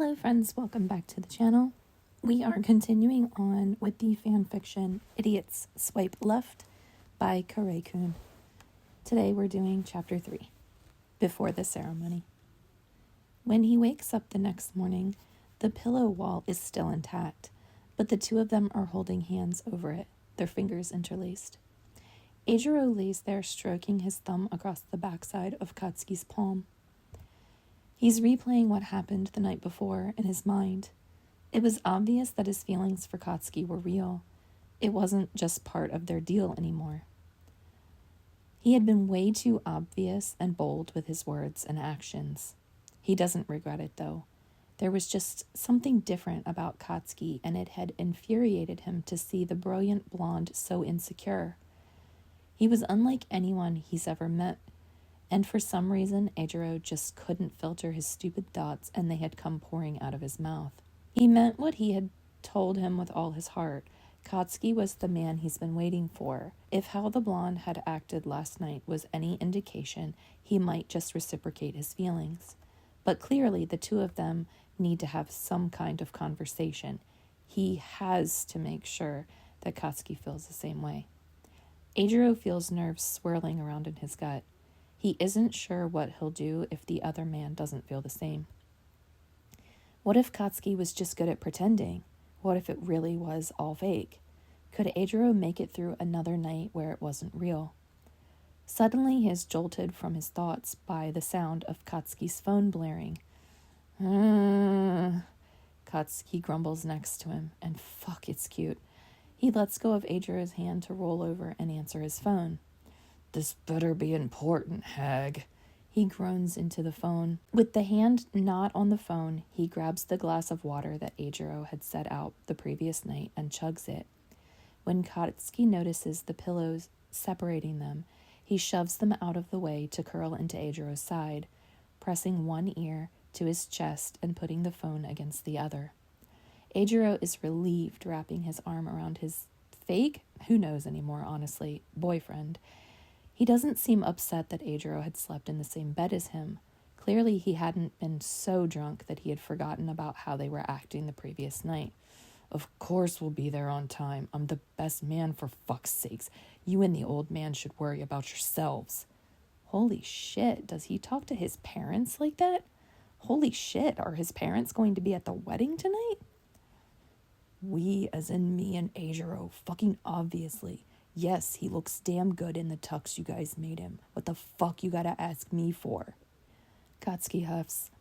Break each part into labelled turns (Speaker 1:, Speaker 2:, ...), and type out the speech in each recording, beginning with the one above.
Speaker 1: Hello friends, welcome back to the channel. We are continuing on with the fanfiction Idiots Swipe Left by keraekun. Today we're doing chapter 3, Before the Ceremony. When he wakes up the next morning, the pillow wall is still intact, but the two of them are holding hands over it, their fingers interlaced. Eijirou lays there stroking his thumb across the backside of Katsuki's palm. He's replaying what happened the night before in his mind. It was obvious that his feelings for Katsuki were real. It wasn't just part of their deal anymore. He had been way too obvious and bold with his words and actions. He doesn't regret it, though. There was just something different about Katsuki, and it had infuriated him to see the brilliant blonde so insecure. He was unlike anyone he's ever met. And for some reason, Eijirou just couldn't filter his stupid thoughts, and they had come pouring out of his mouth. He meant what he had told him with all his heart. Katsuki was the man he's been waiting for. If how the blonde had acted last night was any indication, he might just reciprocate his feelings. But clearly, the two of them need to have some kind of conversation. He has to make sure that Katsuki feels the same way. Eijirou feels nerves swirling around in his gut. He isn't sure what he'll do if the other man doesn't feel the same. What if Katsuki was just good at pretending? What if it really was all fake? Could Eijirou make it through another night where it wasn't real? Suddenly he is jolted from his thoughts by the sound of Katsuki's phone blaring. Katsuki grumbles next to him, and fuck, it's cute. He lets go of Eijirou's hand to roll over and answer his phone. "This better be important, hag," he groans into the phone. With the hand not on the phone, he grabs the glass of water that Eijirou had set out the previous night and chugs it. When Katsuki notices the pillows separating them, he shoves them out of the way to curl into Eijirou's side, pressing one ear to his chest and putting the phone against the other. Eijirou is relieved, wrapping his arm around his fake, who knows anymore, honestly, boyfriend. He doesn't seem upset that Eijirou had slept in the same bed as him. Clearly he hadn't been so drunk that he had forgotten about how they were acting the previous night. "Of course we'll be there on time. I'm the best man, for fuck's sakes. You and the old man should worry about yourselves." Holy shit, does he talk to his parents like that? Holy shit, are his parents going to be at the wedding tonight? "We, as in me and Eijirou, fucking obviously. Yes, he looks damn good in the tux you guys made him. What the fuck you gotta ask me for?" Katsuki huffs.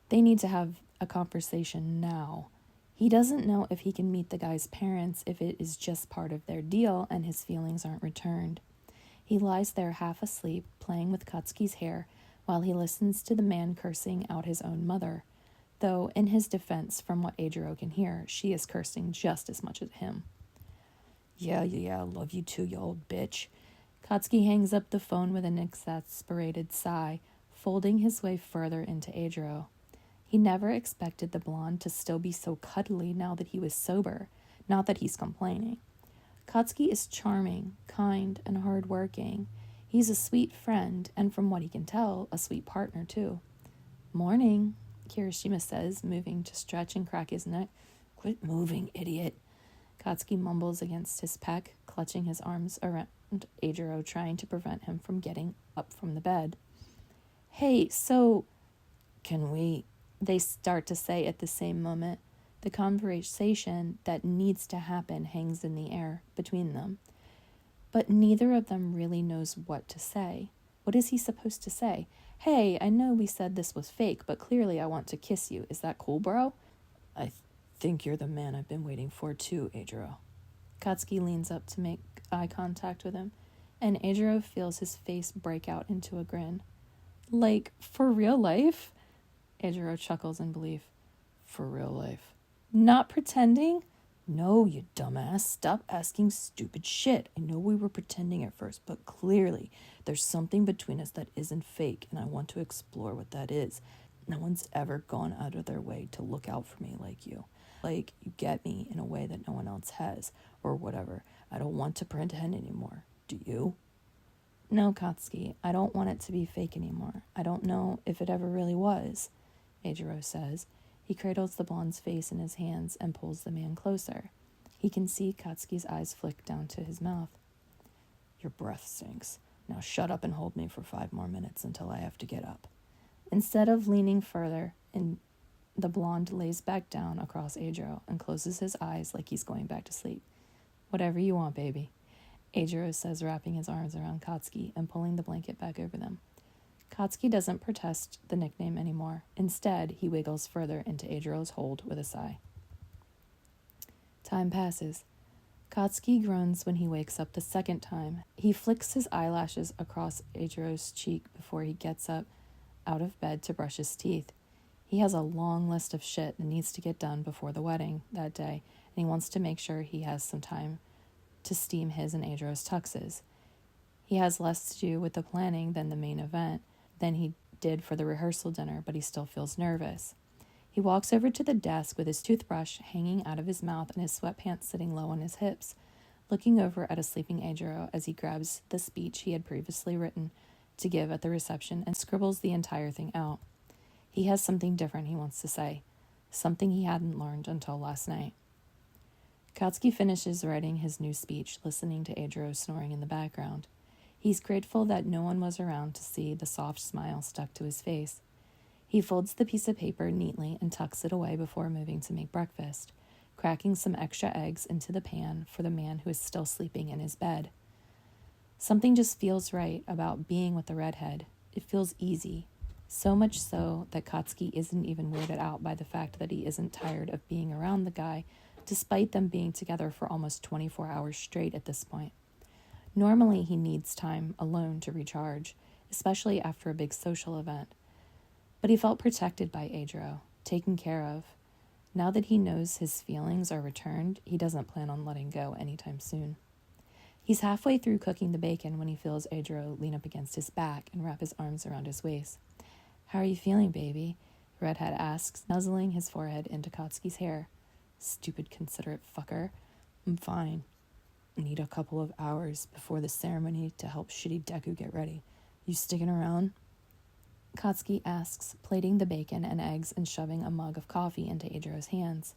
Speaker 1: They need to have a conversation now. He doesn't know if he can meet the guy's parents if it is just part of their deal and his feelings aren't returned. He lies there half asleep, playing with Katsuki's hair, while he listens to the man cursing out his own mother. Though, in his defense, from what Eijirou can hear, she is cursing just as much as him. Yeah, love you too, you old bitch." Katsuki hangs up the phone with an exasperated sigh, folding his way further into Eijirou. He never expected the blonde to still be so cuddly now that he was sober, not that he's complaining. Katsuki is charming, kind, and hard-working. He's a sweet friend, and from what he can tell, a sweet partner too. "Morning," Kirishima says, moving to stretch and crack his neck. "Quit moving, idiot." Katsuki mumbles against his pec, clutching his arms around Eijirou, trying to prevent him from getting up from the bed. "Hey, so can we?" they start to say at the same moment. The conversation that needs to happen hangs in the air between them. But neither of them really knows what to say. What is he supposed to say? "Hey, I know we said this was fake, but clearly I want to kiss you. Is that cool, bro?" "I think you're the man I've been waiting for too, Eijirou." Katsuki leans up to make eye contact with him, and Eijirou feels his face break out into a grin. "Like, for real life?" Eijirou chuckles in belief. "For real life." "Not pretending?" "No, you dumbass. Stop asking stupid shit. I know we were pretending at first, but clearly there's something between us that isn't fake, and I want to explore what that is. No one's ever gone out of their way to look out for me like you. Like, you get me in a way that no one else has, or whatever. I don't want to pretend anymore. Do you?" "No, Katsuki, I don't want it to be fake anymore. I don't know if it ever really was," Eijirou says. He cradles the blonde's face in his hands and pulls the man closer. He can see Katsuki's eyes flick down to his mouth. Your breath stinks. Now shut up and hold me for 5 more minutes until I have to get up. Instead of leaning further, the blonde lays back down across Eijirou and closes his eyes like he's going back to sleep. Whatever you want, baby, Eijirou says, wrapping his arms around Katsuki and pulling the blanket back over them. Katsuki doesn't protest the nickname anymore. Instead, he wiggles further into Eijirou's hold with a sigh. Time passes. Katsuki groans when he wakes up the second time. He flicks his eyelashes across Eijirou's cheek before he gets up out of bed to brush his teeth. He has a long list of shit that needs to get done before the wedding that day, and he wants to make sure he has some time to steam his and Eijirou's tuxes. He has less to do with the planning than the main event than he did for the rehearsal dinner, but he still feels nervous. He walks over to the desk with his toothbrush hanging out of his mouth and his sweatpants sitting low on his hips, looking over at a sleeping Eijirou as he grabs the speech he had previously written to give at the reception and scribbles the entire thing out. He has something different he wants to say, something he hadn't learned until last night. Katsuki finishes writing his new speech, listening to Eijirou snoring in the background. He's grateful that no one was around to see the soft smile stuck to his face. He folds the piece of paper neatly and tucks it away before moving to make breakfast, cracking some extra eggs into the pan for the man who is still sleeping in his bed. Something just feels right about being with the redhead. It feels easy, so much so that Katsuki isn't even weirded out by the fact that he isn't tired of being around the guy, despite them being together for almost 24 hours straight at this point. Normally, he needs time alone to recharge, especially after a big social event. But he felt protected by Eijirou, taken care of. Now that he knows his feelings are returned, he doesn't plan on letting go anytime soon. He's halfway through cooking the bacon when he feels Eijirou lean up against his back and wrap his arms around his waist. How are you feeling, baby? The redhead asks, nuzzling his forehead into Katsuki's hair. Stupid, considerate fucker. I'm fine. Need a couple of hours before the ceremony to help shitty Deku get ready. You sticking around? Katsuki asks, plating the bacon and eggs and shoving a mug of coffee into Eijirou's hands.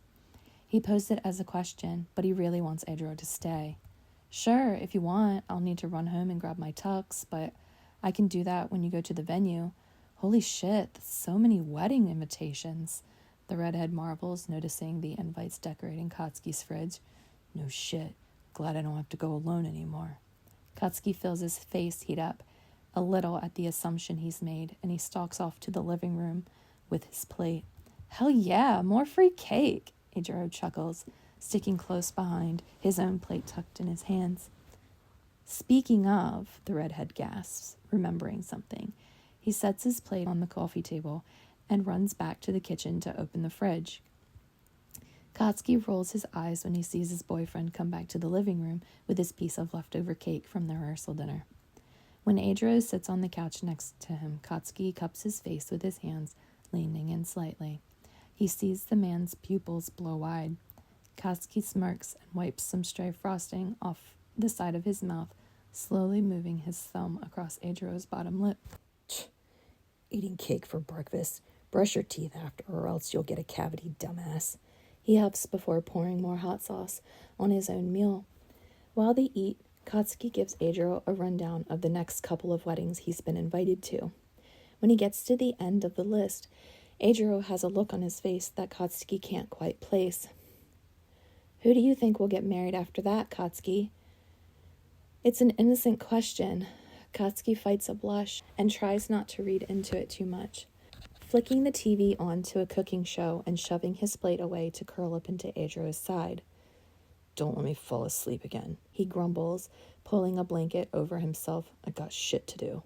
Speaker 1: He posed it as a question, but he really wants Eijirou to stay. Sure, if you want, I'll need to run home and grab my tux, but I can do that when you go to the venue. Holy shit, that's so many wedding invitations. The redhead marvels, noticing the invites decorating Katsuki's fridge. No shit. Glad I don't have to go alone anymore. Katsuki feels his face heat up a little at the assumption he's made, and he stalks off to the living room with his plate. Hell yeah, more free cake, Eijirou chuckles, sticking close behind, his own plate tucked in his hands. Speaking of, the redhead gasps, remembering something. He sets his plate on the coffee table and runs back to the kitchen to open the fridge. Katsuki rolls his eyes when he sees his boyfriend come back to the living room with his piece of leftover cake from the rehearsal dinner. When Eijirou sits on the couch next to him, Katsuki cups his face with his hands, leaning in slightly. He sees the man's pupils blow wide. Katsuki smirks and wipes some stray frosting off the side of his mouth, slowly moving his thumb across Eijirou's bottom lip. Eating cake for breakfast. Brush your teeth after, or else you'll get a cavity, dumbass. He huffs before pouring more hot sauce on his own meal. While they eat, Katsuki gives Eijirou a rundown of the next couple of weddings he's been invited to. When he gets to the end of the list, Eijirou has a look on his face that Katsuki can't quite place. Who do you think will get married after that, Katsuki? It's an innocent question. Katsuki fights a blush and tries not to read into it too much, flicking the TV on to a cooking show and shoving his plate away to curl up into Eijirou's side. Don't let me fall asleep again, he grumbles, pulling a blanket over himself. I got shit to do.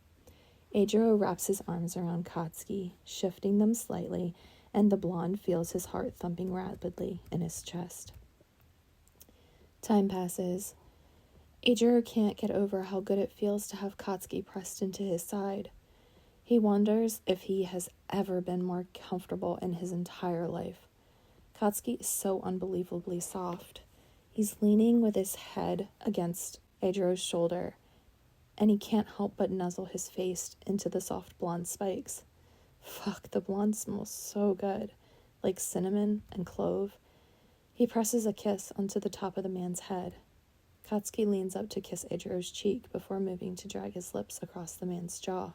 Speaker 1: Eijirou wraps his arms around Katsuki, shifting them slightly, and the blonde feels his heart thumping rapidly in his chest. Time passes. Eijirou can't get over how good it feels to have Katsuki pressed into his side. He wonders if he has ever been more comfortable in his entire life. Katsuki is so unbelievably soft. He's leaning with his head against Eijirou's shoulder, and he can't help but nuzzle his face into the soft blonde spikes. Fuck, the blonde smells so good. like cinnamon and clove. He presses a kiss onto the top of the man's head. Katsuki leans up to kiss Eijirou's cheek before moving to drag his lips across the man's jaw.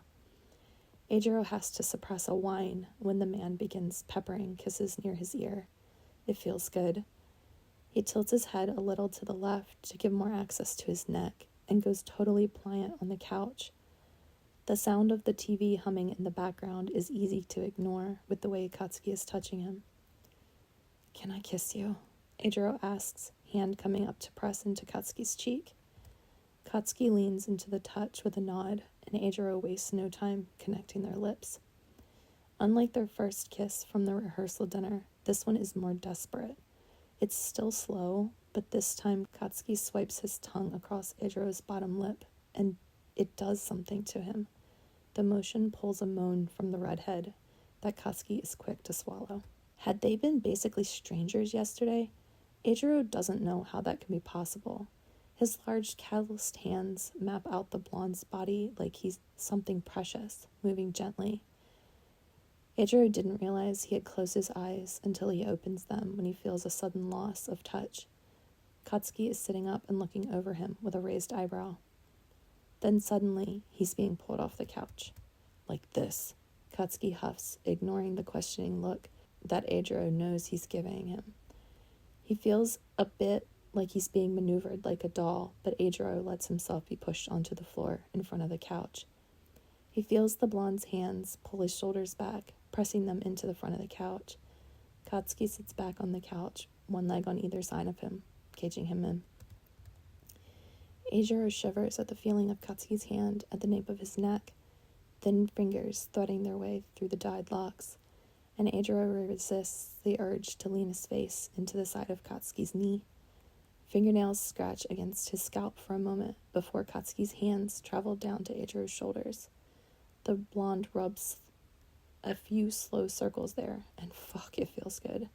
Speaker 1: Eijirou has to suppress a whine when the man begins peppering kisses near his ear. It feels good. He tilts his head a little to the left to give more access to his neck and goes totally pliant on the couch. The sound of the TV humming in the background is easy to ignore with the way Katsuki is touching him. "Can I kiss you?" Eijirou asks, hand coming up to press into Katsuki's cheek. Katsuki leans into the touch with a nod, and Eijirou wastes no time connecting their lips. Unlike their first kiss from the rehearsal dinner, this one is more desperate. It's still slow, but this time Katsuki swipes his tongue across Eijirou's bottom lip, and it does something to him. The motion pulls a moan from the redhead that Katsuki is quick to swallow. Had they been basically strangers yesterday? Eijirou doesn't know how that can be possible. His large calloused hands map out the blonde's body like he's something precious, moving gently. Eijirou didn't realize he had closed his eyes until he opens them when he feels a sudden loss of touch. Katsuki is sitting up and looking over him with a raised eyebrow. Then suddenly, he's being pulled off the couch. "Like this," Katsuki huffs, ignoring the questioning look that Eijirou knows he's giving him. He feels a bit like he's being maneuvered like a doll, but Eijirou lets himself be pushed onto the floor in front of the couch. He feels the blonde's hands pull his shoulders back, pressing them into the front of the couch. Katsuki sits back on the couch, one leg on either side of him, caging him in. Eijirou shivers at the feeling of Katsuki's hand at the nape of his neck, thin fingers threading their way through the dyed locks, and Eijirou resists the urge to lean his face into the side of Katsuki's knee. Fingernails scratch against his scalp for a moment before Katsuki's hands travel down to Eijirou's shoulders. The blonde rubs a few slow circles there, and fuck, it feels good.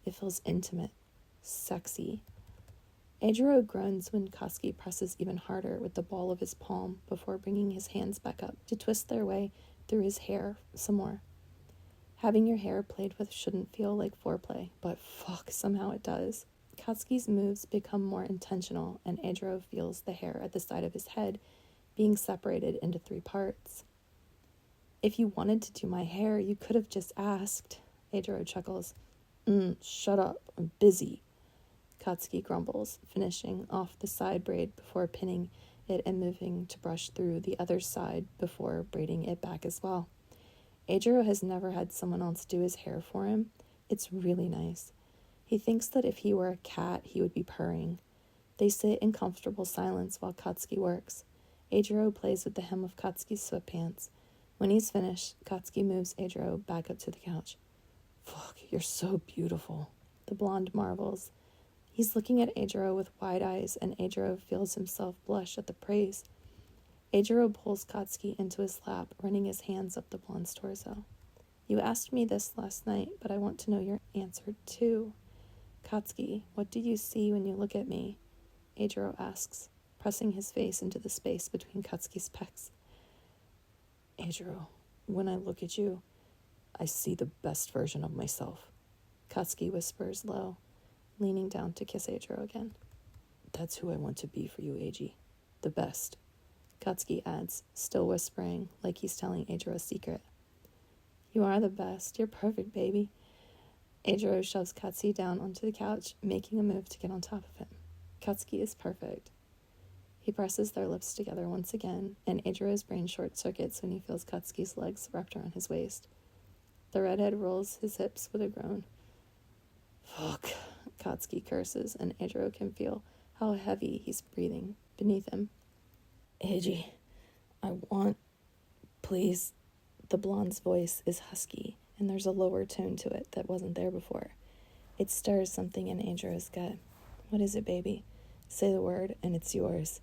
Speaker 1: It feels intimate, sexy. Eijirou groans when Katsuki presses even harder with the ball of his palm before bringing his hands back up to twist their way through his hair some more. Having your hair played with shouldn't feel like foreplay, but fuck, somehow it does. Katsuki's moves become more intentional, and Eijirou feels the hair at the side of his head being separated into 3 parts. "If you wanted to do my hair, you could have just asked," Eijirou chuckles. Shut up, I'm busy," Katsuki grumbles, finishing off the side braid before pinning it and moving to brush through the other side before braiding it back as well. Eijirou has never had someone else do his hair for him. It's really nice. He thinks that if he were a cat, he would be purring. They sit in comfortable silence while Katsuki works. Eijirou plays with the hem of Katsuki's sweatpants. When he's finished, Katsuki moves Eijirou back up to the couch. "Fuck, you're so beautiful," the blonde marvels. He's looking at Eijirou with wide eyes, and Eijirou feels himself blush at the praise. Eijirou pulls Katsuki into his lap, running his hands up the blonde's torso. "You asked me this last night, but I want to know your answer too. Katsuki, what do you see when you look at me?" Eijirou asks, pressing his face into the space between Katsuki's pecs. "Eijirou, when I look at you, I see the best version of myself," Katsuki whispers low, leaning down to kiss Eijirou again. "That's who I want to be for you, Eiji. The best," Katsuki adds, still whispering like he's telling Eijirou a secret. "You are the best. You're perfect, baby." Eijirou shoves Katsuki down onto the couch, making a move to get on top of him. Katsuki is perfect. He presses their lips together once again, and Eijirou's brain short-circuits when he feels Katsuki's legs wrapped around his waist. The redhead rolls his hips with a groan. "Fuck," Katsuki curses, and Eijirou can feel how heavy he's breathing beneath him. "Eiji, I want... please..." The blonde's voice is husky, and there's a lower tone to it that wasn't there before. It stirs something in Eijirou's gut. "What is it, baby? Say the word, and it's yours,"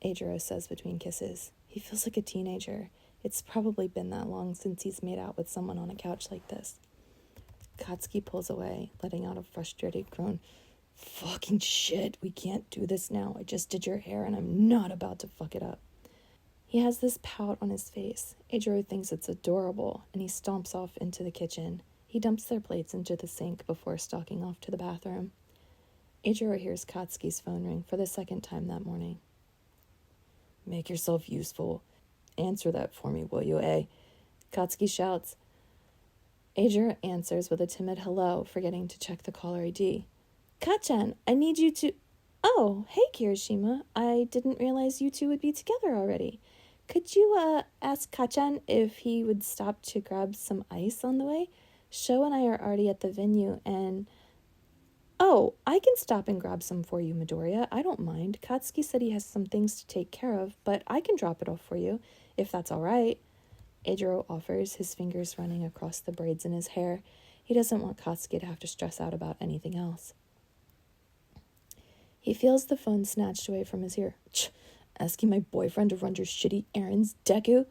Speaker 1: Eijirou says between kisses. He feels like a teenager. It's probably been that long since he's made out with someone on a couch like this. Katsuki pulls away, letting out a frustrated groan. "Fucking shit, we can't do this now. I just did your hair, and I'm not about to fuck it up." He has this pout on his face. Eijirou thinks it's adorable, and he stomps off into the kitchen. He He dumps their plates into the sink before stalking off to the bathroom. Eijirou hears Katsuki's phone ring for the second time that morning. "Make yourself useful. Answer that for me, will you, eh?" Katsuki shouts. Eijirou answers with a timid hello, forgetting to check the caller ID. "Ka-chan, I need you to..." "Oh, hey, Kirishima. I didn't realize you two would be together already. Could you, ask Ka-chan if he would stop to grab some ice on the way? Sho and I are already at the venue, and..." "Oh, I can stop and grab some for you, Midoriya. I don't mind. Katsuki said he has some things to take care of, but I can drop it off for you, if that's all right." Eijirou offers, his fingers running across the braids in his hair. He doesn't want Katsuki to have to stress out about anything else. He feels the phone snatched away from his ear. "Asking my boyfriend to run your shitty errands, Deku?"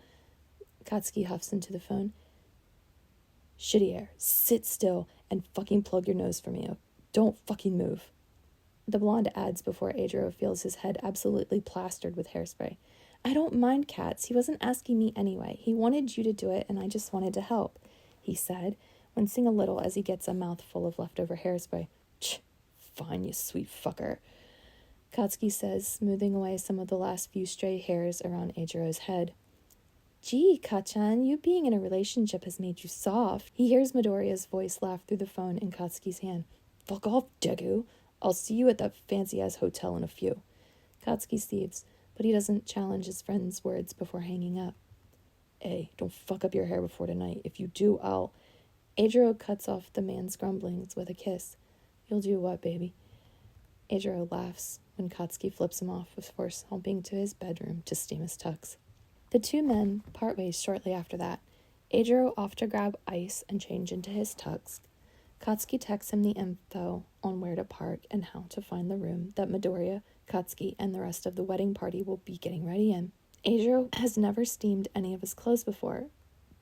Speaker 1: Katsuki huffs into the phone. "Shitty air. Sit still and fucking plug your nose for me. Don't fucking move." The blonde adds before Eijirou feels his head absolutely plastered with hairspray. "I don't mind, Katz. He wasn't asking me anyway. He wanted you to do it, and I just wanted to help," he said, wincing a little as he gets a mouthful of leftover hairspray. "Fine, you sweet fucker," Katsuki says, smoothing away some of the last few stray hairs around Eijirou's head. "Gee, Ka-chan, you being in a relationship has made you soft." He hears Midoriya's voice laugh through the phone in Katsuki's hand. "Fuck off, Deku. I'll see you at that fancy-ass hotel in a few." Katsuki seethes, but he doesn't challenge his friend's words before hanging up. "Hey, don't fuck up your hair before tonight. If you do, I'll..." Eijirou cuts off the man's grumblings with a kiss. "You'll do what, baby?" Eijirou laughs when Katsuki flips him off before stomping to his bedroom to steam his tux. The two men part ways shortly after that. Eijirou off to grab ice and change into his tux. Katsuki texts him the info on where to park and how to find the room that Midoriya, Katsuki, and the rest of the wedding party will be getting ready in. Eijirou has never steamed any of his clothes before,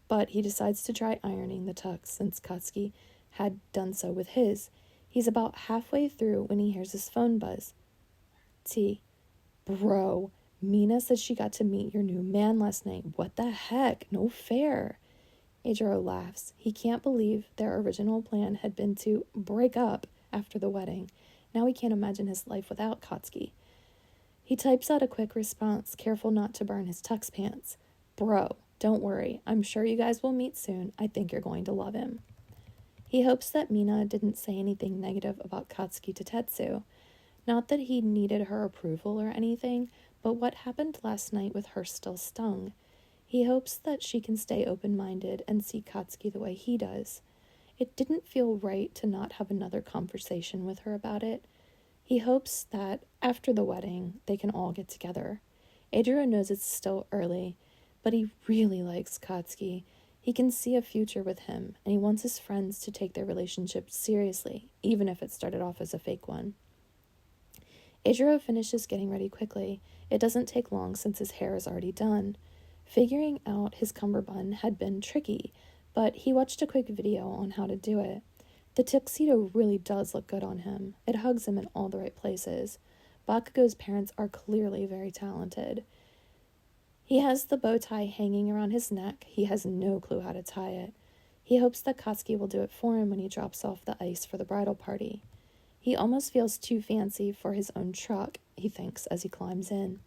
Speaker 1: but he decides to try ironing the tux since Katsuki had done so with his. He's about halfway through when he hears his phone buzz. "Bro, Mina said she got to meet your new man last night. What the heck? No fair." Eijirou laughs. He can't believe their original plan had been to break up after the wedding. Now he can't imagine his life without Katsuki. He types out a quick response, careful not to burn his tux pants. "Bro, don't worry. I'm sure you guys will meet soon. I think you're going to love him." He hopes that Mina didn't say anything negative about Katsuki to Tetsu. Not that he needed her approval or anything, but what happened last night with her still stung. He hopes that she can stay open-minded and see Katsuki the way he does. It didn't feel right to not have another conversation with her about it. He hopes that, after the wedding, they can all get together. Eijirou knows it's still early, but he really likes Katsuki. He can see a future with him, and he wants his friends to take their relationship seriously, even if it started off as a fake one. Eijirou finishes getting ready quickly. It doesn't take long since his hair is already done. Figuring out his cummerbund had been tricky, but he watched a quick video on how to do it. The tuxedo really does look good on him. It hugs him in all the right places. Bakugo's parents are clearly very talented. He has the bow tie hanging around his neck. He has no clue how to tie it. He hopes that Katsuki will do it for him when he drops off the ice for the bridal party. He almost feels too fancy for his own truck, he thinks as he climbs in.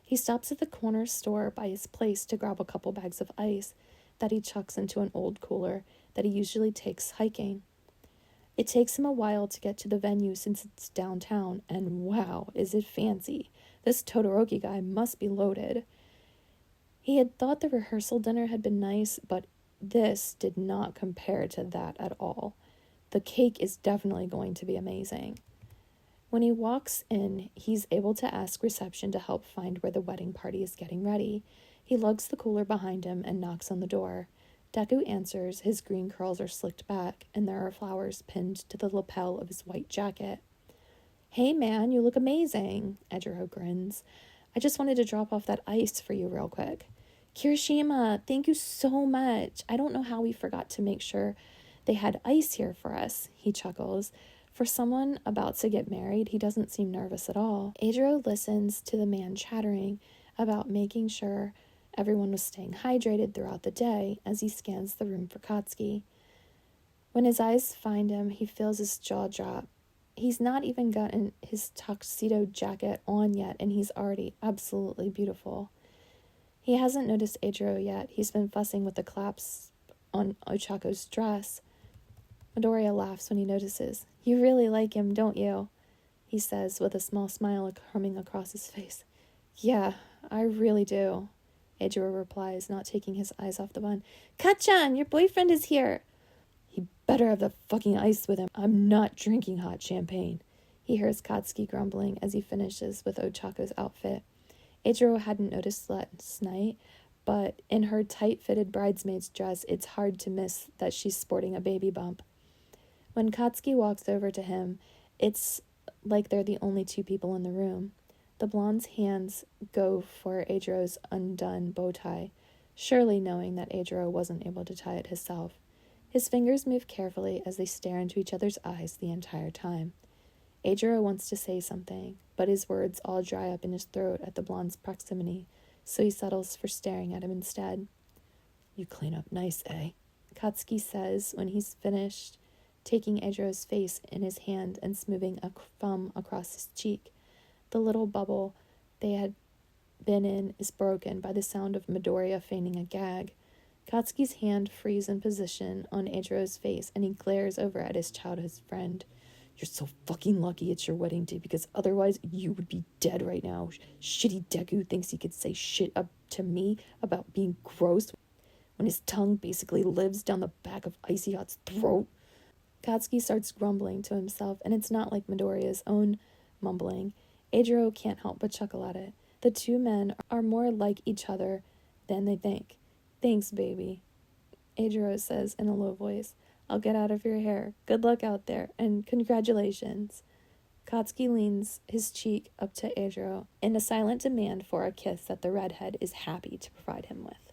Speaker 1: He stops at the corner store by his place to grab a couple bags of ice that he chucks into an old cooler that he usually takes hiking. It takes him a while to get to the venue since it's downtown, and wow, is it fancy. This Todoroki guy must be loaded. He had thought the rehearsal dinner had been nice, but this did not compare to that at all. The cake is definitely going to be amazing. When he walks in, he's able to ask reception to help find where the wedding party is getting ready. He lugs the cooler behind him and knocks on the door. Deku answers, his green curls are slicked back, and there are flowers pinned to the lapel of his white jacket. "Hey man, you look amazing," Eijirou grins. "I just wanted to drop off that ice for you real quick." "Kirishima, thank you so much. I don't know how we forgot to make sure they had ice here for us," he chuckles. For someone about to get married, he doesn't seem nervous at all. Eijirou listens to the man chattering about making sure everyone was staying hydrated throughout the day as he scans the room for Katsuki. When his eyes find him, he feels his jaw drop. He's not even gotten his tuxedo jacket on yet, and he's already absolutely beautiful. He hasn't noticed Eijirou yet. He's been fussing with the clasp on Ochako's dress. Midoriya laughs when he notices. "You really like him, don't you?" he says with a small smile coming across his face. "Yeah, I really do," Eijirou replies, not taking his eyes off the bun. "Ka-chan, your boyfriend is here!" "He better have the fucking ice with him. I'm not drinking hot champagne," he hears Katsuki grumbling as he finishes with Ochako's outfit. Eijirou hadn't noticed last night, but in her tight-fitted bridesmaid's dress, it's hard to miss that she's sporting a baby bump. When Katsuki walks over to him, it's like they're the only two people in the room. The blonde's hands go for Eijirou's undone bow tie, surely knowing that Eijirou wasn't able to tie it himself. His fingers move carefully as they stare into each other's eyes the entire time. Eijirou wants to say something, but his words all dry up in his throat at the blonde's proximity, so he settles for staring at him instead. "You clean up nice, eh?" Katsuki says when he's finished, taking Eijirou's face in his hand and smoothing a thumb across his cheek. The little bubble they had been in is broken by the sound of Midoriya feigning a gag. Katsuki's hand frees in position on Eijirou's face, and he glares over at his childhood friend. "You're so fucking lucky it's your wedding day, because otherwise you would be dead right now. Shitty Deku thinks he could say shit up to me about being gross when his tongue basically lives down the back of Icy Hot's throat." Katsuki starts grumbling to himself, and it's not like Midoriya's own mumbling. Eijirou can't help but chuckle at it. The two men are more like each other than they think. "Thanks, baby," Eijirou says in a low voice. "I'll get out of your hair. Good luck out there, and congratulations." Katsuki leans his cheek up to Eijirou in a silent demand for a kiss that the redhead is happy to provide him with.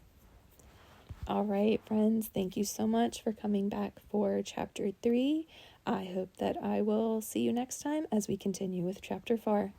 Speaker 1: All right, friends, thank you so much for coming back for Chapter 3. I hope that I will see you next time as we continue with Chapter 4.